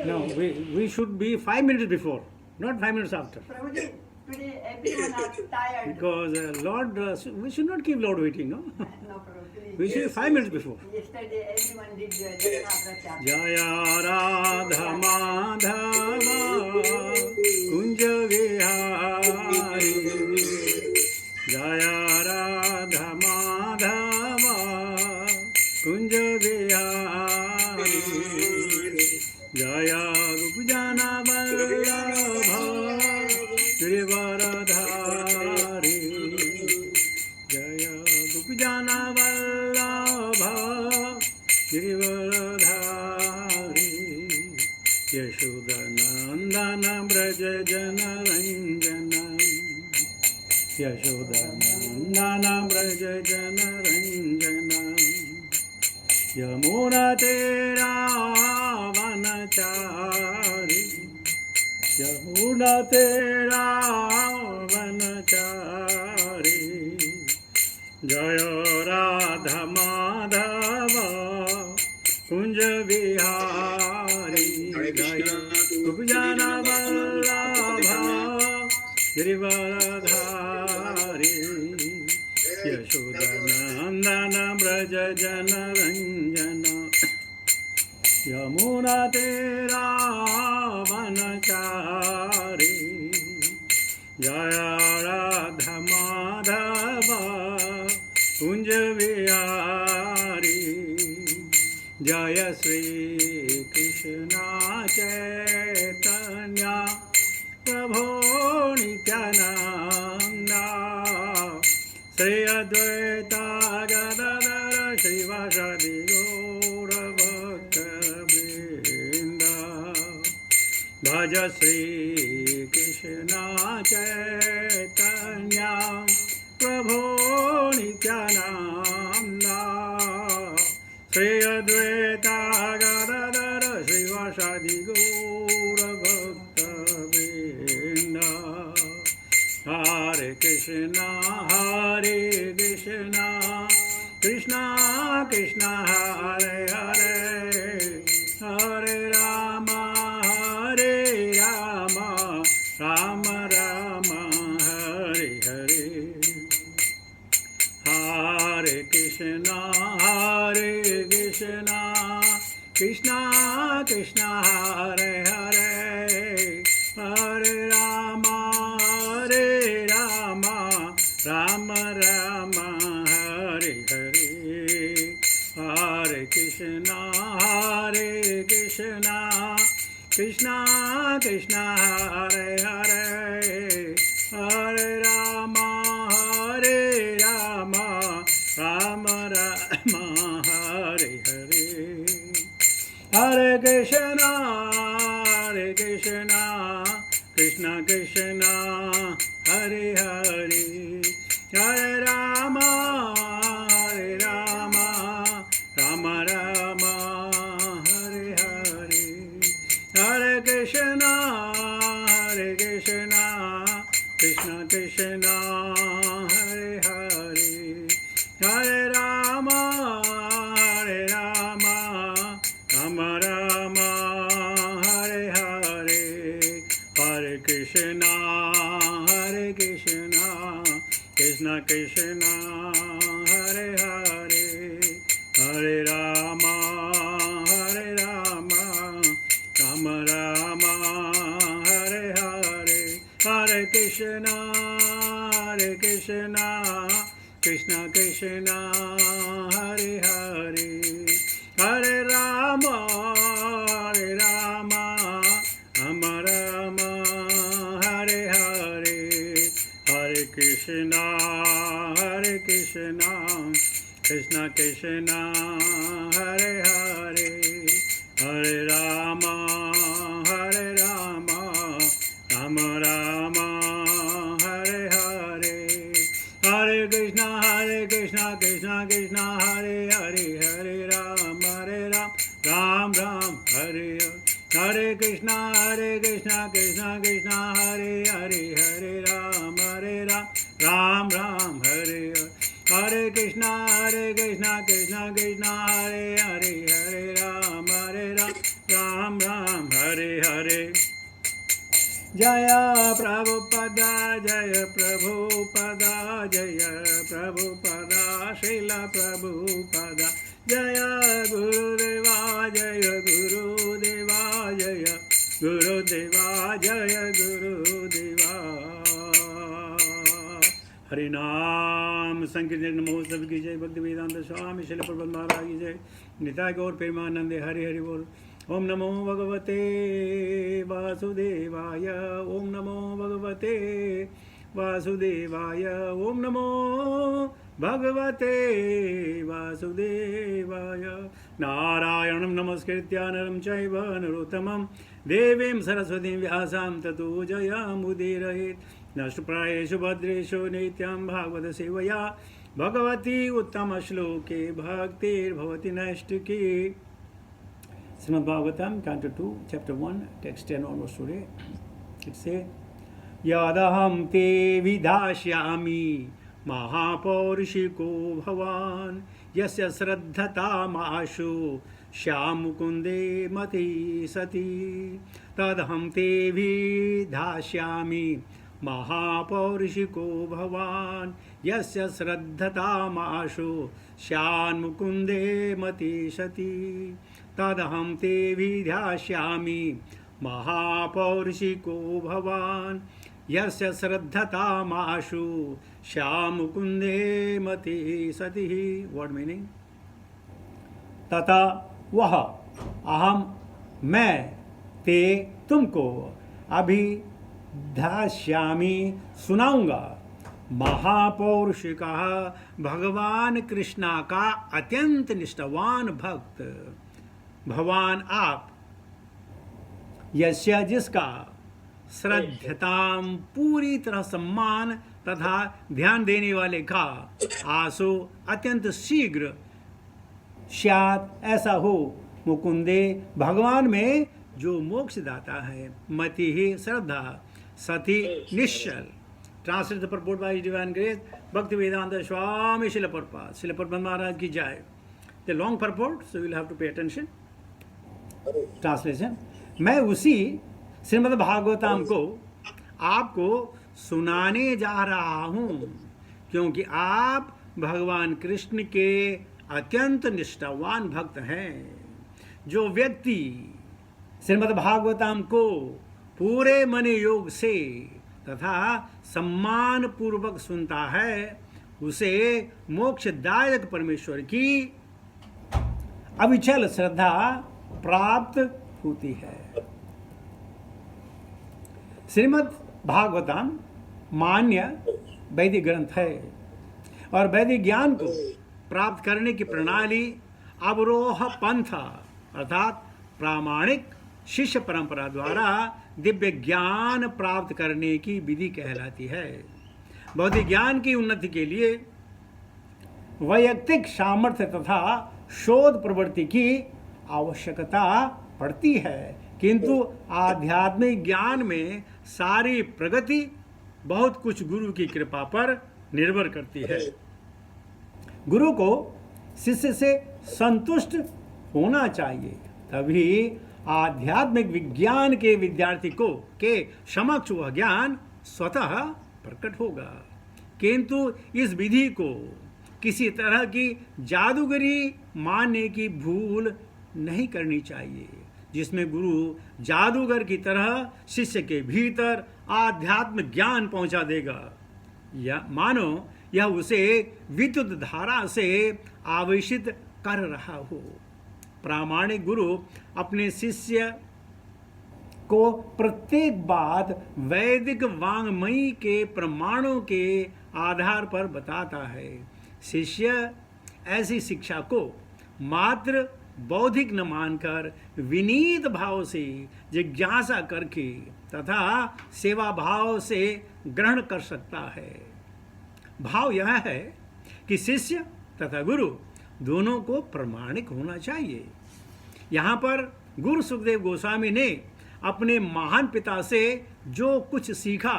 No, we should be 5 minutes before, not 5 minutes after. Prabhuji, today everyone are tired. Because Lord, we should not keep Lord waiting, no? No, Prabhuji. We should be 5 minutes before. Yesterday everyone did Jagannath Chapter. Jaya Radha Madhava Kunja Vihari Jaya Radha Madhava Kunja Vihari Jaya Gopijana Vallabha Girivaradhari Jaya Gopijana Vallabha Girivaradhari Yashodanandana Braja Jana Ranjana Yashodanandana Braja Jana Ranjana Yamuna Tera Vanachari Yamuna Tera Vanachari Jaya Radha Madhava Kunja Vihari Jaya Gopijana Vallabha Girivaradhari Yashodanandana Braja Jana Ranjana Yamuna Tera Vanachari Jaya Radha Madhava Kunja Vihari Jaya Sri Krishna Chaitanya Prabhu Nityananda Sri Advaita Gadadara Srivasadi Gaura Bhakta Vrinda Bhaja Sri Krishna Chaitanya Prabhu Nityananda Sri Advaita Gadadara Srivasadi Gaura Bhakta Vrinda Hare Krishna Krishna Krishna Hare Hare Hare Rama Rama Rama Hare Hare Hare Krishna Krishna Krishna Hare Hare Hare Rama Rama Rama Hare Hare Hare Krishna Krishna Krishna Hare Hare Hare Rama Rama Rama Hare Hare Hare Krishna Krishna Krishna Hare Hare Hare Rama Rama Rama Hare Hare Hare Krishna Krishna Krishna Hare Hare Hare Rama Rama Rama Hare Hare Hare Krishna Krishna Krishna Hare Hare Hare Rama Rama Rama Hare Hare Hare Krishna Krishna Krishna Hare Hare Hare Rama Rama Rama Hare Hare Hare Krishna Krishna Krishna Hare Hare Hare Rama Rama Rama Hare Hare Hare Krishna Krishna Krishna Hare Hare Hare Ram Ram Hare Hare Krishna Krishna Krishna Hare Hare Hare Ram Ram Hare Hare Krishna Krishna Krishna Hare Hare Hare Ram Ram Ram Hare Hare. जय प्रभुपदा जय प्रभुपदा जय प्रभुपदा श्रील प्रभुपदा। जय गुरुदेवा जय गुरुदेवा जय गुरुदेवा जय गुरुदेवा। हरि नाम संकीर्तन महोत्सव की जय। भक्ति वेदांत स्वामी श्रील प्रभुपाद महाराज की जय। निताय गौर प्रेमानंदे हरि हरि बोल। ओम नमो भगवते वासुदेवाय। ओम नमो भगवते वासुदेवाय। ओम नमो भगवते वासुदेवाय। नारायणं नमस्कृत्य नरं चैव नरोत्तमं देवीं सरस्वतीं व्यासां ततो जयमुदीरयेत्। नष्टप्रायेषु भद्रेषु नित्यं भागवत सेवया भगवती उत्तम श्लोके भक्तिर्भवति नैष्टिकी। Srimad Bhagavatam, Canto 2, Chapter 1, Text 10 onwards today. It says, Yadaham te vidashyami mahapaurishiko bhavan yasya sraddhata maashu shyamukunde mati sati tadaham te vidashyami महापौरुषिको भवान यस्य श्रद्धता माशु श्यान्मुकुंदे मति सति तदहं ते विध्यास्यामि महापौरुषिको भवान यस्य श्रद्धता माशु श्यामुकुंदे मति सति। वर्ड मीनिंग, तथा वह अहम मैं ते तुमको अभी ध्यास्यामि सुनाऊंगा महापौरुषिका भगवान कृष्णा का अत्यंत निष्ठावान भक्त। भगवान आप यस्य जिसका श्रद्धताम पूरी तरह सम्मान तथा ध्यान देने वाले का आसो अत्यंत शीघ्र स्यात् ऐसा हो मुकुंदे भगवान में जो मोक्ष दाता है मति ही श्रद्धा सती निश्चल। Translate the purport by divine grace Bhakti Vedanta Swami Srila Prabhupada Maharaj की जय। The long purport so will have to pay attention. Translation, मैं उसी श्रीमद् भागवतम को आपको सुनाने जा रहा हूँ क्योंकि आप भगवान कृष्ण के अत्यंत निष्ठावान भक्त हैं। जो व्यक्ति श्रीमद् भागवतम को पूरे मन योग से तथा सम्मान पूर्वक सुनता है उसे मोक्षदायक परमेश्वर की अविचल श्रद्धा प्राप्त होती है। श्रीमद् भागवतम मान्य वैदिक ग्रंथ है और वैदिक ज्ञान को प्राप्त करने की प्रणाली अवरोह पंथ अर्थात प्रामाणिक शिष्य परंपरा द्वारा दिव्य ज्ञान प्राप्त करने की विधि कहलाती है। भौतिक ज्ञान की उन्नति के लिए वैयक्तिक सामर्थ्य तथा शोध प्रवृत्ति की आवश्यकता पड़ती है, किंतु आध्यात्मिक ज्ञान में सारी प्रगति बहुत कुछ गुरु की कृपा पर निर्भर करती है। गुरु को शिष्य से संतुष्ट होना चाहिए, तभी आध्यात्मिक विज्ञान के विद्यार्थी को के समक्ष वह ज्ञान स्वतः प्रकट होगा। किंतु इस विधि को किसी तरह की जादूगरी मानने की भूल नहीं करनी चाहिए, जिसमें गुरु जादूगर की तरह शिष्य के भीतर आध्यात्मिक ज्ञान पहुंचा देगा या मानो यह उसे विद्युत धारा से आवेशित कर रहा हो। प्रामाणिक गुरु अपने शिष्य को प्रत्येक बात वैदिक वांग्मयी के प्रमाणों के आधार पर बताता है। शिष्य ऐसी शिक्षा को मात्र बौद्धिक न मानकर विनीत भाव से जिज्ञासा करके तथा सेवा भाव से ग्रहण कर सकता है। भाव यह है कि शिष्य तथा गुरु दोनों को प्रामाणिक होना चाहिए। यहाँ पर गुरु सुखदेव गोस्वामी ने अपने महान पिता से जो कुछ सीखा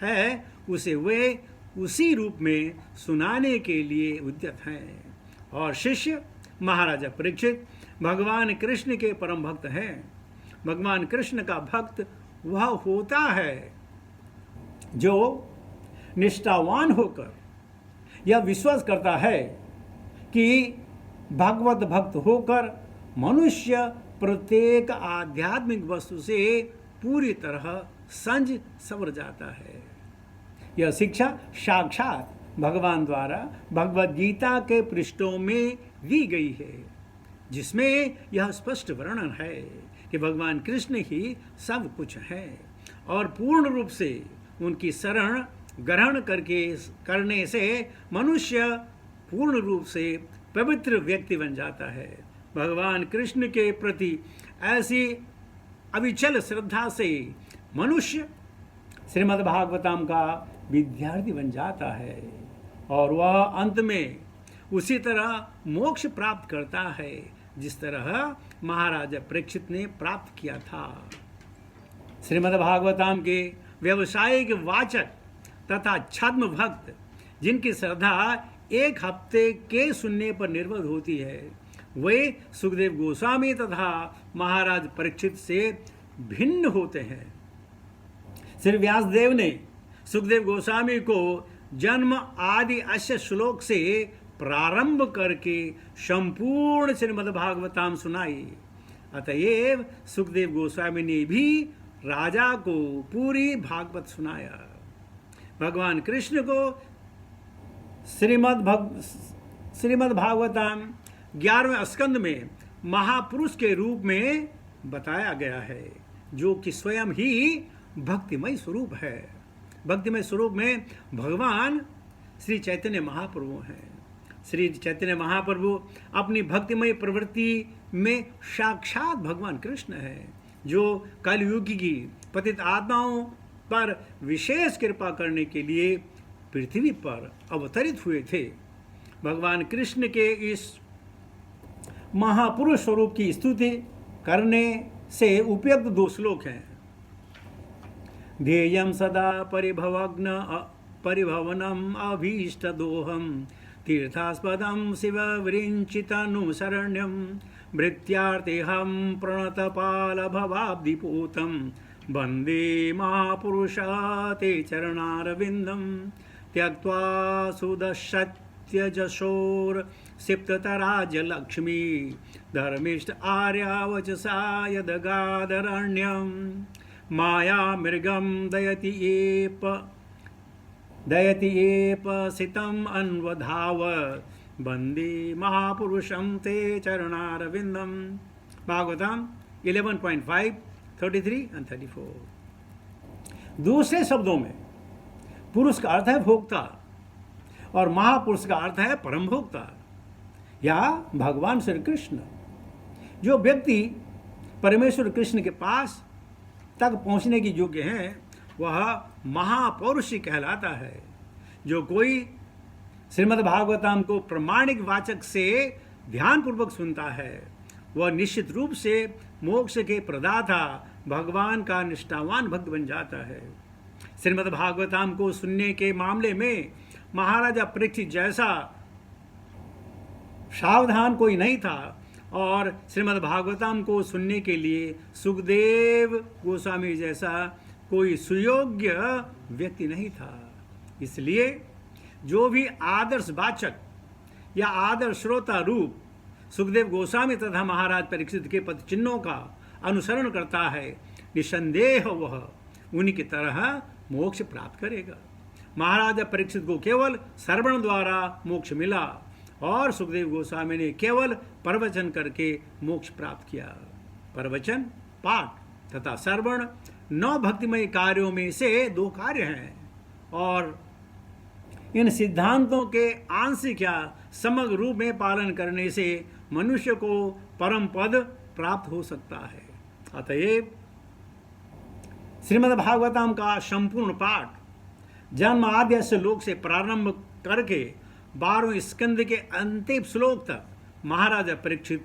है उसे वे उसी रूप में सुनाने के लिए उद्यत हैं और शिष्य महाराजा परीक्षित भगवान कृष्ण के परम भक्त हैं। भगवान कृष्ण का भक्त वह होता है जो निष्ठावान होकर यह विश्वास करता है कि भगवत भक्त होकर मनुष्य प्रत्येक आध्यात्मिक वस्तु से पूरी तरह संज सवर जाता है। यह शिक्षा साक्षात भगवान द्वारा भगवद गीता के पृष्ठों में दी गई है, जिसमें यह स्पष्ट वर्णन है कि भगवान कृष्ण ही सब कुछ है और पूर्ण रूप से उनकी शरण ग्रहण करने से मनुष्य पूर्ण रूप से पवित्र व्यक्ति बन जाता है। भगवान कृष्ण के प्रति ऐसी अविचल श्रद्धा से मनुष्य श्रीमद् भागवतम का विद्यार्थी बन जाता है और वह अंत में उसी तरह मोक्ष प्राप्त करता है जिस तरह महाराजा परीक्षित ने प्राप्त किया था। श्रीमद् भागवतम के व्यवसायिक वाचक तथा छद्म भक्त जिनकी श्रद्धा एक हफ्ते के सुनने पर निर्भर होती है, वे सुखदेव गोस्वामी तथा महाराज परीक्षित से भिन्न होते हैं। श्री व्यासदेव ने सुखदेव गोस्वामी को जन्म आदि अश्य श्लोक से प्रारंभ करके संपूर्ण श्रीमद् भागवतम सुनाई। अतएव सुखदेव गोस्वामी ने भी राजा को पूरी भागवत सुनाया। भगवान कृष्ण को श्रीमद् भागवतम 11वें स्कंद में महापुरुष के रूप में बताया गया है, जो कि स्वयं ही भक्तिमय स्वरूप है। भक्तिमय स्वरूप में भगवान श्री चैतन्य महाप्रभु हैं। श्री चैतन्य महाप्रभु अपनी भक्तिमय प्रवृत्ति में साक्षात भगवान कृष्ण है, जो कलयुग की पतित आत्माओं पर विशेष कृपा करने के लिए पृथ्वी पर अवतरित हुए थे। भगवान कृष्ण के इस महापुरुष स्वरूप की स्तुति करने से उपयुक्त 2 श्लोक हैं। ध्येयं सदा परिभवनम अभीष्टदोहम तीर्थास्पदं शिवविरिञ्चितनुशरण्यं भृत्यार्तेऽहं प्रणतपालभवाब्धिपूतं वन्दे महापुरुषा ते चरणारविन्दं त्यक्त्वा सुदशत्यजशोर्सिप्ततराज्यलक्ष्मी धर्मिष्ठ आर्यावचसा यदगादरण्यं मायामृगं दयति एपसितम् अन्वधाव वन्दे महापुरुषं ते चरणारविन्दं। भागवतम 11.5, 33 and 34। दूसरे शब्दों में पुरुष का अर्थ है भोक्ता और महापुरुष का अर्थ है परम भोक्ता या भगवान श्री कृष्ण। जो व्यक्ति परमेश्वर कृष्ण के पास तक पहुंचने की योग्य है वह महापौरुष कहलाता है। जो कोई श्रीमद् भागवतम को प्रमाणिक वाचक से ध्यानपूर्वक सुनता है वह निश्चित रूप से मोक्ष के प्रदाता भगवान का निष्ठावान भक्त बन जाता है। श्रीमद् भागवतम को सुनने के मामले में महाराजा परीक्षित जैसा सावधान कोई नहीं था और श्रीमद् भागवतम को सुनने के लिए सुखदेव गोस्वामी जैसा कोई सुयोग्य व्यक्ति नहीं था। इसलिए जो भी आदर्श वाचक या आदर्श श्रोता रूप सुखदेव गोस्वामी तथा महाराज परीक्षित के पद चिन्हों का अनुसरण करता है, निसंदेह वह उन्हीं की तरह मोक्ष प्राप्त करेगा। महाराजा परीक्षित को केवल श्रवण द्वारा मोक्ष मिला और सुखदेव गोस्वामी ने केवल प्रवचन करके मोक्ष प्राप्त किया। प्रवचन, पाठ तथा श्रवण 9 भक्तिमय कार्यों में से 2 कार्य हैं और इन सिद्धांतों के आंशिक या समग्र रूप में पालन करने से मनुष्य को परम पद प्राप्त हो सकता है। अतएव श्रीमद् भागवतम का संपूर्ण पाठ जन्म आद्य श्लोक से प्रारंभ करके 12वें स्कंद के अंतिम श्लोक तक महाराजा परीक्षित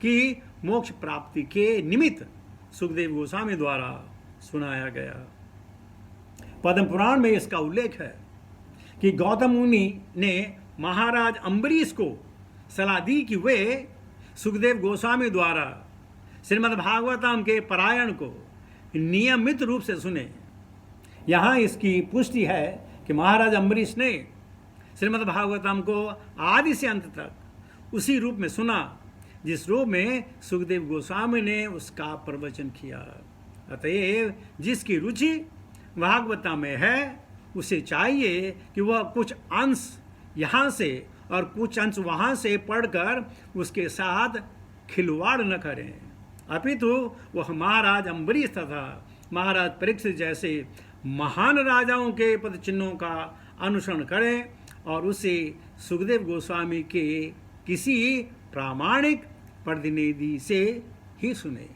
की मोक्ष प्राप्ति के निमित्त सुखदेव गोस्वामी द्वारा सुनाया गया। पद्म पुराण में इसका उल्लेख है कि गौतम मुनि ने महाराज अम्बरीश को सलाह दी कि वे सुखदेव गोस्वामी द्वारा श्रीमद् भागवतम के पारायण को नियमित रूप से सुने। यहाँ इसकी पुष्टि है कि महाराज अम्बरीश ने श्रीमद् भागवतम को आदि से अंत तक उसी रूप में सुना जिस रूप में सुखदेव गोस्वामी ने उसका प्रवचन किया। अतएव जिसकी रुचि भागवता में है उसे चाहिए कि वह कुछ अंश यहाँ से और कुछ अंश वहाँ से पढ़कर उसके साथ खिलवाड़ न करें, अपितु वह महाराज अम्बरीश तथा महाराज परीक्षित जैसे महान राजाओं के पद चिन्हों का अनुसरण करें और उसे सुखदेव गोस्वामी के किसी प्रामाणिक प्रतिनिधि से ही सुने।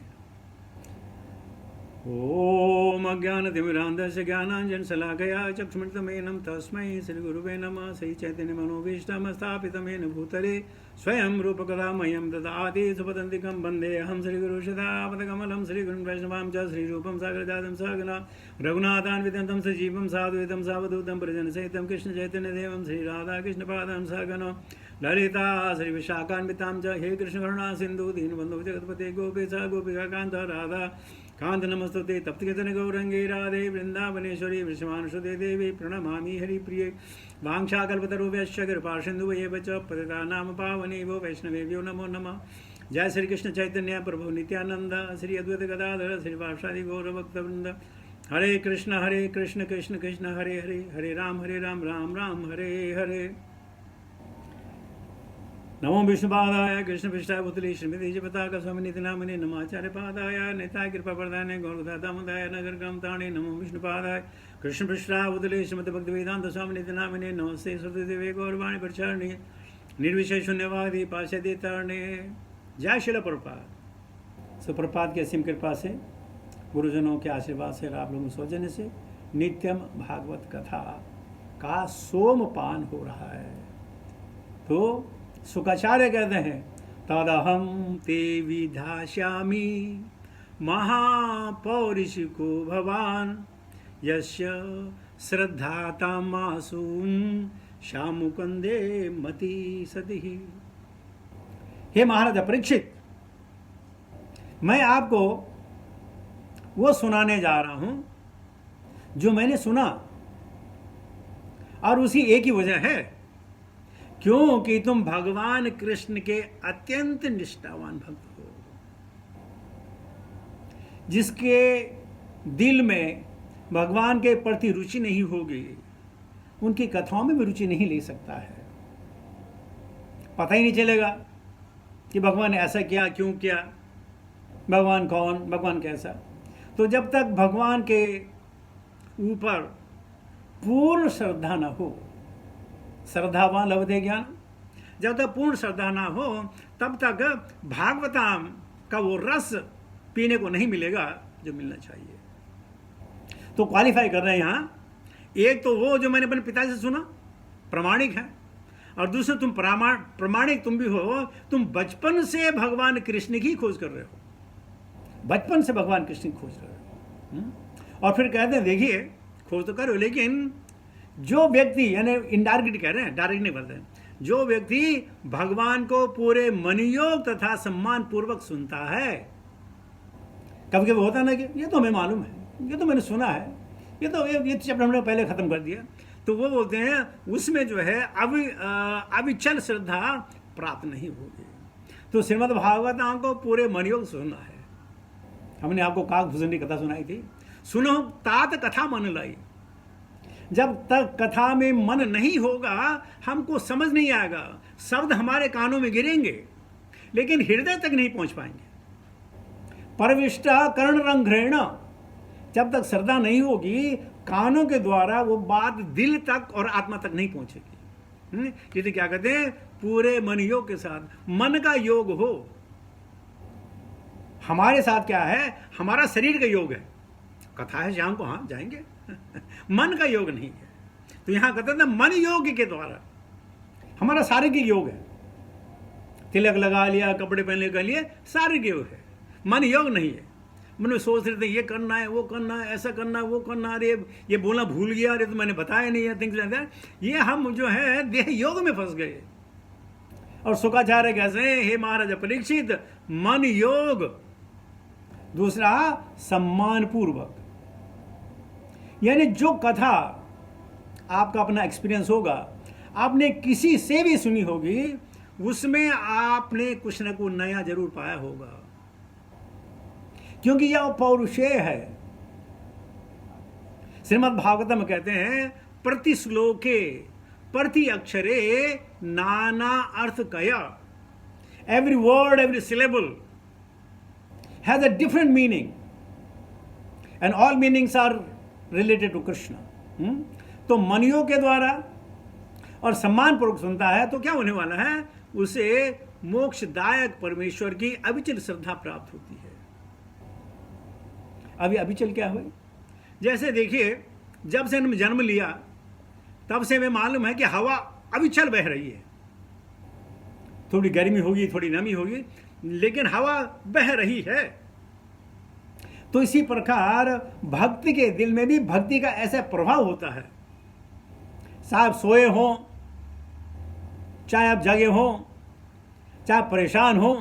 ओम अज्ञानतिमिरान्धस्य ज्ञानाञ्जनशलाकया चक्षुरुन्मिलितं तस्मै श्रीगुरुवे नमः। श्री चैतन्य मनोभीष्टं स्थापितं येन भूतले स्वयं रूपकदा मह्यं ददाति सुपदन्तिकं वन्देऽहं श्रीगुरुं सदापदकमलं श्रीगुरुं वैष्णवां च श्रीरूपं सागरजातं सहगना रघुनाथान्वितं सजीवं साद्वैतं सावधूतं परिजनसहितं कृष्णचैतन्यदेवं श्रीराधाकृष्णपादां सहगना ललिता श्रीविशाखान्वितां च। हे कृष्णकरुणा सिन्धु दीनबन्धो जगत्पते गोपेश गोपिकान्त राधा कांत नमस्तुते तप्तकेतन गौरंगे राधे वृंदावनेश्वरी वृषभानुसुते देवी प्रणमामि हरिप्रिये। वाञ्छाकल्पतरुभ्यश्च कृपासिन्धुभ्येव च पतितानां पावनेभ्यो वैष्णवेभ्यो नमो नमः। जय श्री कृष्ण चैतन्य प्रभु नित्यानंद श्री अद्वैत गदाधर श्रीवासादि गौरभक्तवृंद। हरे कृष्ण कृष्ण कृष्ण हरे हरे, हरे राम राम राम हरे हरे। नमो विष्णुपादाय कृष्णपृष्ठाय भूतले श्रीमती जपताका स्वामिनिति नामिने नमाचार्य पादाय नेताय कृपा प्रदाने गौरदादामदाय नगर ग्रामताणे। नमो विष्णुपादाय कृष्णपृष्ठाय भूतले श्रीमती भक्तिवेदांत स्वामिनिति नामिने नमस्ते सरस्वती गौरवाणी प्रचारणे निर्विशेष शून्यवादी पाशदे तारणे। जय शिल प्रभुपाद। सुप्रभात की असीम कृपा से गुरुजनों के आशीर्वाद से आप लोगों के सौजन्य से नित्यम भागवत कथा का सोमपान हो रहा है। तो शुकाचार्य कहते हैं तदहम ते विधास्यामि महापौरुषिको भवान यस्य श्रद्धातामासूम शामुकंदे मति सति। हे महाराज परीक्षित, मैं आपको वो सुनाने जा रहा हूं जो मैंने सुना, और उसी एक ही वजह है क्योंकि तुम भगवान कृष्ण के अत्यंत निष्ठावान भक्त हो। जिसके दिल में भगवान के प्रति रुचि नहीं होगी उनकी कथाओं में भी रुचि नहीं ले सकता है। पता ही नहीं चलेगा कि भगवान ऐसा किया, क्यों किया, भगवान कौन, भगवान कैसा। तो जब तक भगवान के ऊपर पूर्ण श्रद्धा न हो, श्रद्धावान लभते ज्ञान, जब तक पूर्ण श्रद्धा ना हो तब तक भागवतम का वो रस पीने को नहीं मिलेगा जो मिलना चाहिए। तो क्वालिफाई कर रहे हैं यहाँ, एक तो वो जो मैंने अपने पिता से सुना प्रामाणिक है, और दूसरा तुम प्रामाणिक तुम भी हो, तुम बचपन से भगवान कृष्ण की खोज कर रहे हो, बचपन से भगवान कृष्ण की खोज कर रहे हो। और फिर कहते हैं देखिए खोज तो करो, लेकिन जो व्यक्ति, यानी इनडायरेक्ट कह रहे हैं, डायरेक्ट नहीं बोलते हैं, जो व्यक्ति भगवान को पूरे मनयोग तथा सम्मान पूर्वक सुनता है, कभी कभी होता ना कि ये तो हमें मालूम है, ये तो मैंने सुना है, ये चैप्टर हमने पहले खत्म कर दिया, तो वो बोलते हैं उसमें जो है अविचल श्रद्धा प्राप्त नहीं होगी। तो श्रीमद् भागवत को पूरे मनयोग सुनना है। हमने आपको काकभूषण की कथा सुनाई थी, सुनो तात कथा मन लाई। जब तक कथा में मन नहीं होगा हमको समझ नहीं आएगा, शब्द हमारे कानों में गिरेंगे लेकिन हृदय तक नहीं पहुंच पाएंगे। परविष्टा कर्ण रंध्रेण, जब तक श्रद्धा नहीं होगी कानों के द्वारा वो बात दिल तक और आत्मा तक नहीं पहुंचेगी। ये तो क्या कहते हैं, पूरे मन योग के साथ, मन का योग हो। हमारे साथ क्या है, हमारा शरीर का योग है, कथा है शाम को, हाँ जाएंगे मन का योग नहीं है। तो यहां कहते हैं मन योग के द्वारा, हमारा शारीरिक योग है, तिलक लगा लिया, कपड़े पहनने के लिए शारीरिक योग है, मन योग नहीं है। मन में सोच रहे थे ये करना है, वो करना है, ऐसा करना है, वो करना है, अरे ये बोलना भूल गया, अरे तो मैंने बताया नहीं है, थिंग्स लाइक दैट। ये हम जो है देह योग में फंस गए। और शुकाचार्य कैसे, हे महाराज परीक्षित, मन योग दूसरा सम्मान पूर्वक, यानी जो कथा आपका अपना एक्सपीरियंस होगा, आपने किसी से भी सुनी होगी, उसमें आपने कुछ न कुछ नया जरूर पाया होगा, क्योंकि यह पौरुषेय है। श्रीमद् भागवतम में कहते हैं प्रति श्लोके प्रति अक्षरे नाना अर्थ कया, every word every syllable has a different meaning and all meanings are related to Krishna. तो मनियों के द्वारा और सम्मान पूर्वक सुनता है तो क्या होने वाला है, उसे मोक्षदायक परमेश्वर की अविचल श्रद्धा प्राप्त होती है। अभी अविचल क्या हुई, जैसे देखिए जब से हमने जन्म लिया तब से हमें मालूम है कि हवा अविचल बह रही है, थोड़ी गर्मी होगी थोड़ी नमी होगी लेकिन हवा बह रही है। तो इसी प्रकार भक्ति के दिल में भी भक्ति का ऐसा प्रभाव होता है, साहब सोए हो, चाहे आप जगे हो, चाहे परेशान हो,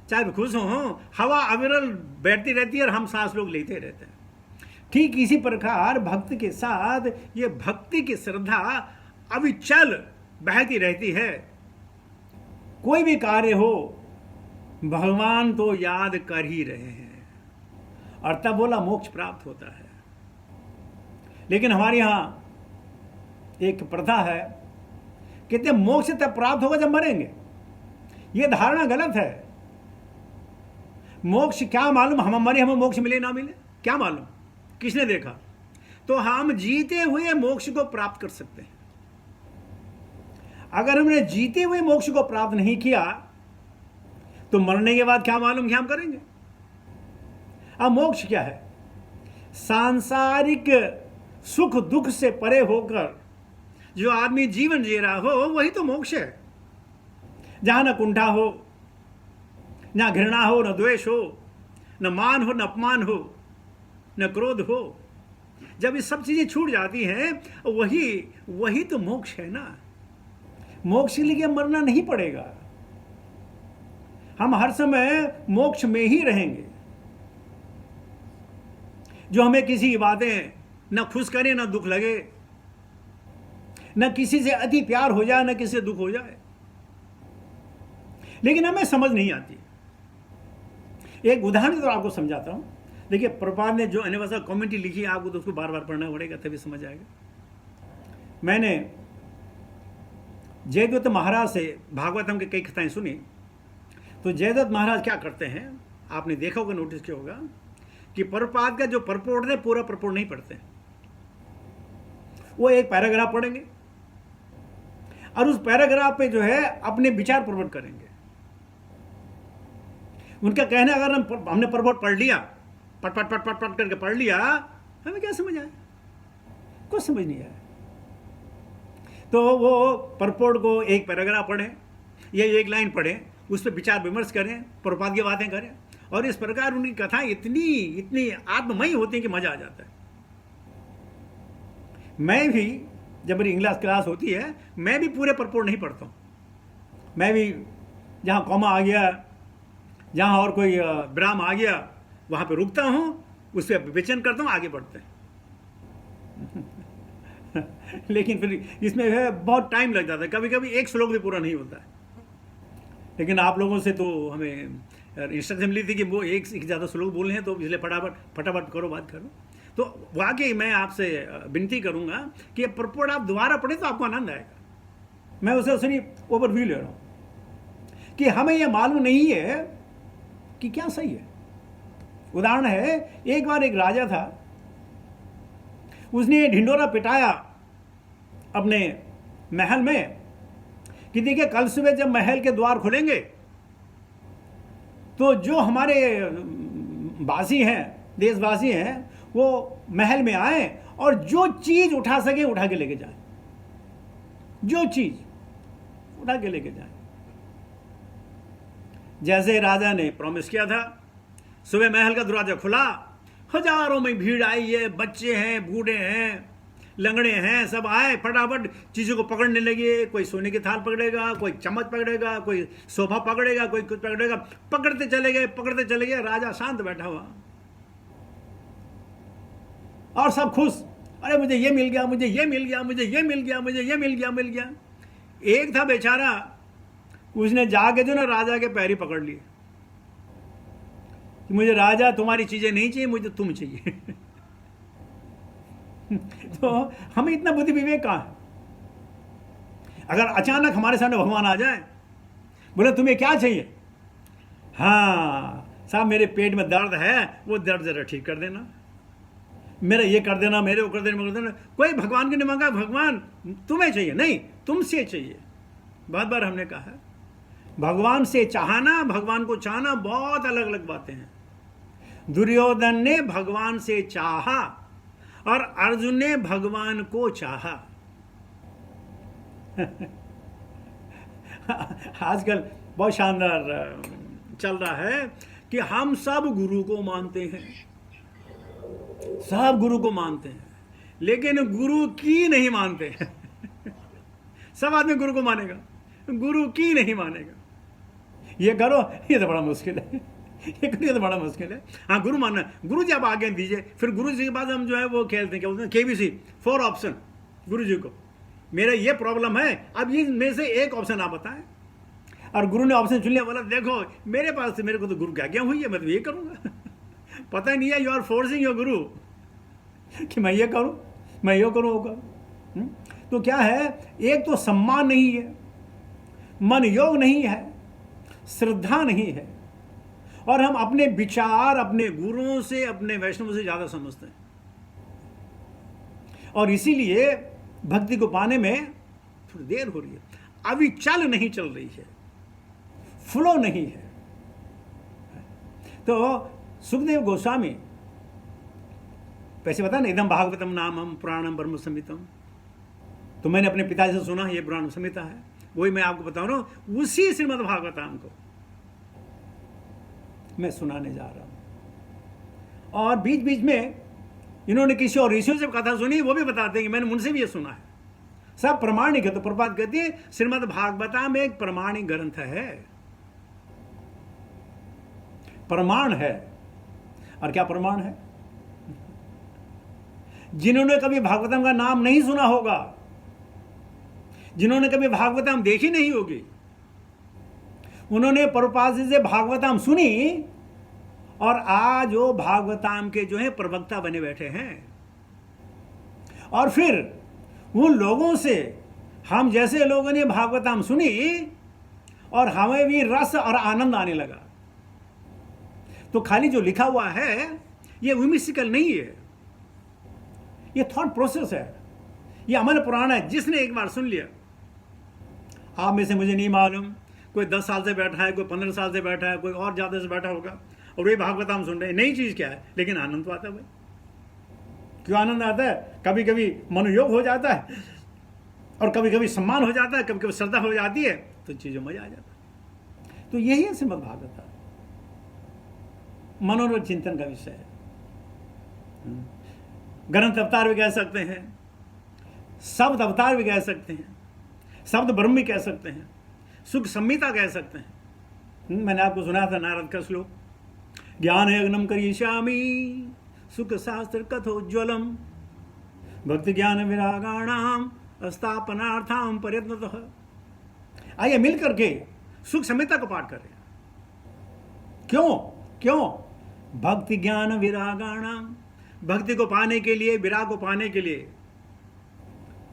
चाहे खुश हो, हवा अविरल बैठती रहती है और हम सांस लोग लेते रहते हैं। ठीक इसी प्रकार भक्ति के साथ ये भक्ति की श्रद्धा अविचल बहती रहती है। कोई भी कार्य हो भगवान तो याद कर ही रहे हैं, और तब बोला मोक्ष प्राप्त होता है। लेकिन हमारे यहाँ एक प्रथा है, कहते मोक्ष तब प्राप्त होगा जब मरेंगे। यह धारणा गलत है। मोक्ष क्या मालूम, हम मरे हमें मोक्ष मिले ना मिले, क्या मालूम, किसने देखा। तो हम जीते हुए मोक्ष को प्राप्त कर सकते हैं। अगर हमने जीते हुए मोक्ष को प्राप्त नहीं किया तो मरने के बाद क्या मालूम कि हम करेंगे। अब मोक्ष क्या है, सांसारिक सुख दुख से परे होकर जो आदमी जीवन जी रहा हो वही तो मोक्ष है, जहां न कुंठा हो, न घृणा हो, न द्वेष हो, न मान हो, न अपमान हो, न क्रोध हो। जब ये सब चीजें छूट जाती हैं वही तो मोक्ष है ना। मोक्ष के लिए मरना नहीं पड़ेगा, हम हर समय मोक्ष में ही रहेंगे। जो हमें किसी की बातें न खुश करे न दुख लगे, न किसी से अति प्यार हो जाए न किसी से दुख हो जाए, लेकिन हमें समझ नहीं आती। एक उदाहरण तो आपको समझाता हूं। देखिए प्रभुपाद ने जो अनिवर्सल कमेंट्री लिखी आपको तो उसको बार बार पढ़ना पड़ेगा तभी समझ आएगा। मैंने जयदत्त महाराज से भागवतम के कई कथाएं सुनी। तो जयदत्त महाराज क्या करते हैं, आपने देखा होगा, नोटिस किया होगा कि प्रभुपाद का जो परपोर्ट है पूरा परपोर्ट नहीं पढ़ते, वो एक पैराग्राफ पढ़ेंगे और उस पैराग्राफ पे जो है अपने विचार प्रकट करेंगे। उनका कहना अगर हमने परपोर्ट पढ़ लिया, पट पट पट पट पट करके पढ़ लिया, हमें क्या समझ आया, कुछ समझ नहीं आया। तो वो परपोर्ट को एक पैराग्राफ पढ़ें या एक लाइन पढ़ें, उस पर विचार विमर्श करें, प्रभुपाद की बातें करें, और इस प्रकार उनकी कथा इतनी आत्ममयी होती है कि मजा आ जाता है। मैं भी जब मेरी इंग्लिश क्लास होती है मैं भी पूरे परपोर्ट नहीं पढ़ता हूँ। मैं भी जहाँ कॉमा आ गया, जहाँ और कोई विराम आ गया, वहाँ पे रुकता हूँ, उस पर विवेचन करता हूँ, आगे बढ़ते हैं। लेकिन फिर इसमें है बहुत टाइम लग जाता है, कभी कभी एक श्लोक भी पूरा नहीं होता है। लेकिन आप लोगों से तो हमें इंस्ट्रक्शन मिली थी कि वो एक से ज़्यादा श्लोक बोलने हैं, तो इसलिए फटाफट करो, बात करो। तो वाकई मैं आपसे विनती करूंगा कि परपोर्ट आप दोबारा पढ़े तो आपको आनंद आएगा। मैं उसे सिर्फ ओवरव्यू ले रहा हूं कि हमें यह मालूम नहीं है कि क्या सही है। उदाहरण है, एक बार एक राजा था, उसने ढिंडोरा पिटाया अपने महल में कि देखिए कल सुबह जब महल के द्वार खुलेंगे तो जो हमारे वासी हैं, देशवासी हैं, वो महल में आए और जो चीज उठा सके उठा के लेके जाए, जो चीज उठा के लेके जाए। जैसे राजा ने प्रॉमिस किया था, सुबह महल का दरवाजा खुला, हजारों में भीड़ आई है, बच्चे हैं, बूढ़े हैं, लंगड़े हैं, सब आए फटाफट चीज़ों को पकड़ने लगे। कोई सोने की थाल पकड़ेगा, कोई चम्मच पकड़ेगा, कोई सोफा पकड़ेगा, कोई कुछ पकड़ेगा। पकड़ते चले गए। राजा शांत बैठा हुआ और सब खुश। अरे मुझे ये मिल गया, मुझे ये मिल गया, मुझे ये मिल गया, मुझे ये मिल गया। एक था बेचारा, उसने जाके जो ना राजा के पैरी पकड़ लिए कि मुझे राजा तुम्हारी चीजें नहीं चाहिए, मुझे तुम चाहिए। तो हमें इतना बुद्धि विवेक कहाँ है? अगर अचानक हमारे सामने भगवान आ जाए, बोले तुम्हें क्या चाहिए? हाँ साहब मेरे पेट में दर्द है, वो दर्द जरा ठीक कर देना, मेरा ये कर देना, मेरे वो कर देना। कोई भगवान के नहीं मांगा, भगवान तुम्हें चाहिए, नहीं तुमसे चाहिए। बहुत बार हमने कहा है, भगवान से चाहना, भगवान को चाहना बहुत अलग अलग बातें हैं। दुर्योधन ने भगवान से चाहा और अर्जुन ने भगवान को चाहा। आजकल बहुत शानदार चल रहा है कि हम सब गुरु को मानते हैं, सब गुरु को मानते हैं, लेकिन गुरु की नहीं मानते हैं। सब आदमी गुरु को मानेगा, गुरु की नहीं मानेगा। ये करो, ये तो बड़ा मुश्किल है, ये करो, ये तो बड़ा मुश्किल है। हाँ गुरु मानना, गुरु जी आप आगे दीजिए, फिर गुरु जी के बाद हम जो है वो खेलते हैं, क्या बोलते हैं, KBC 4 ऑप्शन गुरु जी को, मेरा ये प्रॉब्लम है, अब ये में से एक ऑप्शन आप बताएं। और गुरु ने ऑप्शन चुन लिया, बोला देखो मेरे पास से मेरे को तो गुरु की आज्ञा हुई है, मैं तो ये करूँगा। पता ही नहीं है, यू आर फोर्सिंग योर गुरु कि मैं ये करूँ, मैं ये करूँ, वो करूँ। तो क्या है, एक तो सम्मान नहीं है, मन योग नहीं है, श्रद्धा नहीं है, और हम अपने विचार अपने गुरुओं से, अपने वैष्णव से ज्यादा समझते हैं, और इसीलिए भक्ति को पाने में थोड़ी देर हो रही है, अभी चल नहीं चल रही है, फ्लो नहीं है। तो सुखदेव गोस्वामी वैसे बता ना, इदम भागवतम नामम पुराणम ब्रह्म संहितम, तो मैंने अपने पिताजी से सुना ये पुराण संहिता है, वही मैं आपको बता रहा हूं, उसी श्रीमद् भागवतम को मैं सुनाने जा रहा हूं। और बीच बीच में इन्होंने किसी और ऋषियों से कथा सुनी, वो भी बताते हैं कि मैंने उनसे भी ये सुना है, सब प्रमाणिक है। तो प्रभुपाद कहते हैं श्रीमद् भागवतम एक प्रमाणिक ग्रंथ है, प्रमाण है। और क्या प्रमाण है? जिन्होंने कभी भागवतम का नाम नहीं सुना होगा, जिन्होंने कभी भागवतम देखी नहीं होगी, उन्होंने प्रभुपाद जी से भागवतम सुनी और आज वो भागवतम के जो है प्रवक्ता बने बैठे हैं। और फिर उन लोगों से, हम जैसे लोगों ने भागवतम सुनी और हमें भी रस और आनंद आने लगा। तो खाली जो लिखा हुआ है ये विमिस्टिकल नहीं है, ये थॉट प्रोसेस है, ये अमल पुराण है। जिसने एक बार सुन लिया, आप में से मुझे नहीं मालूम, कोई 10 साल से बैठा है, कोई 15 साल से बैठा है, कोई और ज्यादा से बैठा होगा, और वही भागवतम सुन रहे हैं। नई चीज क्या है, लेकिन आनंद तो आता है भाई। क्यों आनंद आता है? कभी कभी मनोयोग हो जाता है, और कभी कभी सम्मान हो जाता है, कभी कभी श्रद्धा हो जाती है, तो चीजों में मजा आ जाता है। तो यही है श्रीमद् भागवत, मनोरथ चिंतन का विषय है। ग्रंथ अवतार भी कह सकते हैं, शब्द अवतार भी कह सकते हैं, शब्द ब्रह्म भी कह सकते हैं, सुख संहिता कह सकते हैं। मैंने आपको सुनाया था नारद का श्लोक, ज्ञान यज्ञम करिष्यामि सुख शास्त्र कथोज्वलम भक्ति ज्ञान विरागाणाम स्थापनार्थाम प्रयत्नतः। आइए मिल करके सुख संहिता को पाठ करें। क्यों? भक्ति ज्ञान विरागाणाम, भक्ति को पाने के लिए, विराग को पाने के लिए,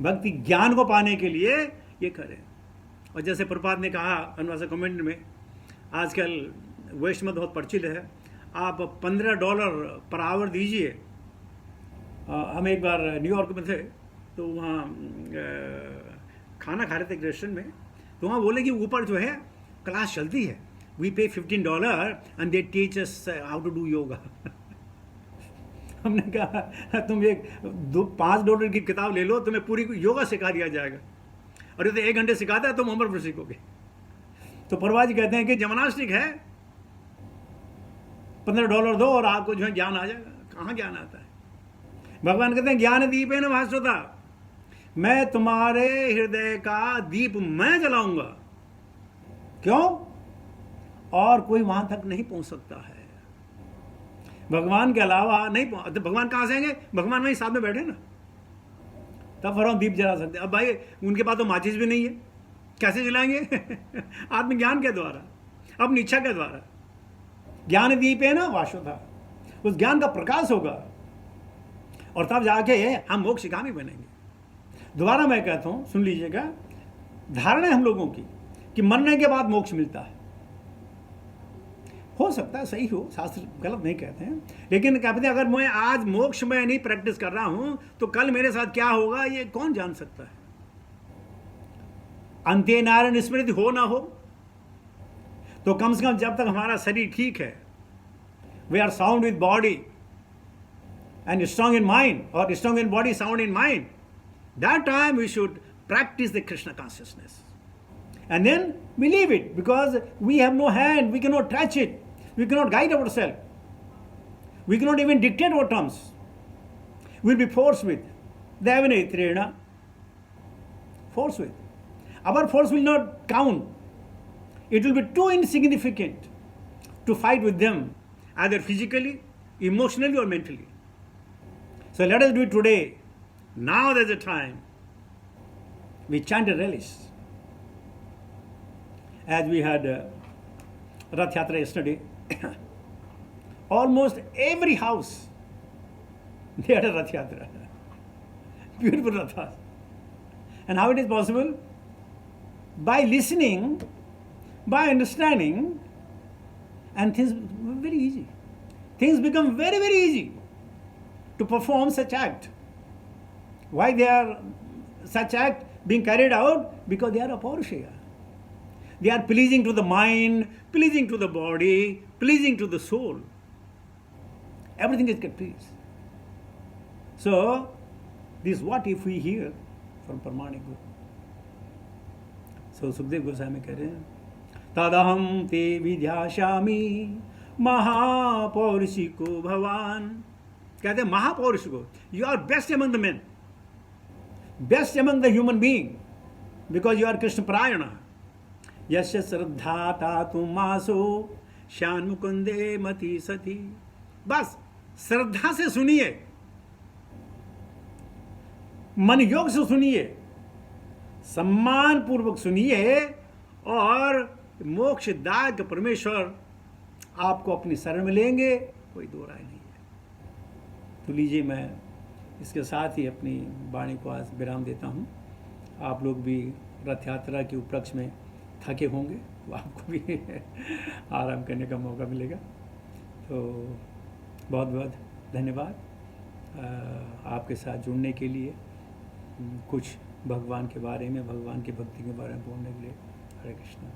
भक्ति ज्ञान को पाने के लिए ये करें। और जैसे प्रभुपाद ने कहा अनुवाद कमेंट में, आजकल वैष्णव बहुत प्रचलित है, आप $15 पर आवर दीजिए। हम एक बार न्यूयॉर्क में थे, तो वहाँ खाना खा रहे थे एक रेस्टोरेंट में, तो वहाँ बोले कि ऊपर जो है क्लास चलती है, we pay $15 and they teach us how to do yoga. हमने कहा तुम एक $5 की किताब ले लो, तुम्हें पूरी योगा सिखा दिया जाएगा, और ये तो 1 घंटे सिखाता है, तुम उम्र भर सीखोगे। तो प्रभुपाद जी कहते हैं कि जिम्नास्टिक है, $15 दो और आपको जो है ज्ञान आ जाएगा। कहाँ ज्ञान आता है? भगवान कहते हैं ज्ञान दीप है ना भास्वता, मैं तुम्हारे हृदय का दीप मैं जलाऊंगा। क्यों? और कोई वहां तक नहीं पहुंच सकता है, भगवान के अलावा नहीं पहुंच। तो भगवान कहां से आएंगे? भगवान वहीं साथ में बैठे ना, तब फिर हम दीप जला सकते। अब भाई उनके पास तो माचिस भी नहीं है, कैसे जलाएंगे? आत्मज्ञान के द्वारा, अपनी इच्छा के द्वारा। ज्ञान दीप है ना वाशुधा, उस ज्ञान का प्रकाश होगा और तब जाके हम मोक्षगामी बनेंगे। दोबारा मैं कहता हूं, सुन लीजिएगा, धारणा है हम लोगों की कि मरने के बाद मोक्ष मिलता है। हो सकता है सही हो, शास्त्र गलत नहीं कहते हैं, लेकिन कहते हैं अगर मैं आज मोक्ष में नहीं प्रैक्टिस कर रहा हूं तो कल मेरे साथ क्या होगा ये कौन जान सकता है। अंत्य नारायण स्मृति हो ना हो तो कम से कम जब तक हमारा शरीर ठीक है, we are sound with body and strong in mind, और strong in body, sound in mind, that time we should practice the Krishna consciousness. And then we leave it because we have no hand, we cannot touch it, we cannot guide ourselves, we cannot even dictate our terms. We'll be forced with. Devanaitrena. Forced with. Our force will not count. It will be too insignificant to fight with them, either physically, emotionally, or mentally. So let us do it today. Now there's a time. We chant a relish. As we had Rath Yatra yesterday, almost every house they had a Rath Yatra. Beautiful Rathas. And how it is possible? By listening, by understanding, and things very easy. Things become very, very easy to perform such act. Why they are such act being carried out? Because they are apaurushaya. They are pleasing to the mind, pleasing to the body, pleasing to the soul. Everything is get pleased. So, this what if we hear from Paramahansa Guru. So, Sukdev Goswami कह रहे हैं, तदहम ते विद्यास्यामि महापौरुषिको भवान। कहते हैं महापौरुषिको, you are best among the men, best among the human being, because you are Krishna Prayana. यस्य श्रद्धा तातु मासो श्यान मुकुंदे मति सती। बस श्रद्धा से सुनिए, मन योग से सुनिए, सम्मान पूर्वक सुनिए, और मोक्षदायक परमेश्वर आपको अपनी शरण में लेंगे, कोई दो राय नहीं है। तो लीजिए, मैं इसके साथ ही अपनी वाणी को आज विराम देता हूँ। आप लोग भी रथ यात्रा के उपलक्ष्य में थके होंगे, तो आपको भी आराम करने का मौका मिलेगा। तो बहुत बहुत धन्यवाद आपके साथ जुड़ने के लिए, कुछ भगवान के बारे में, भगवान की भक्ति के बारे में बोलने के लिए। हरे कृष्णा।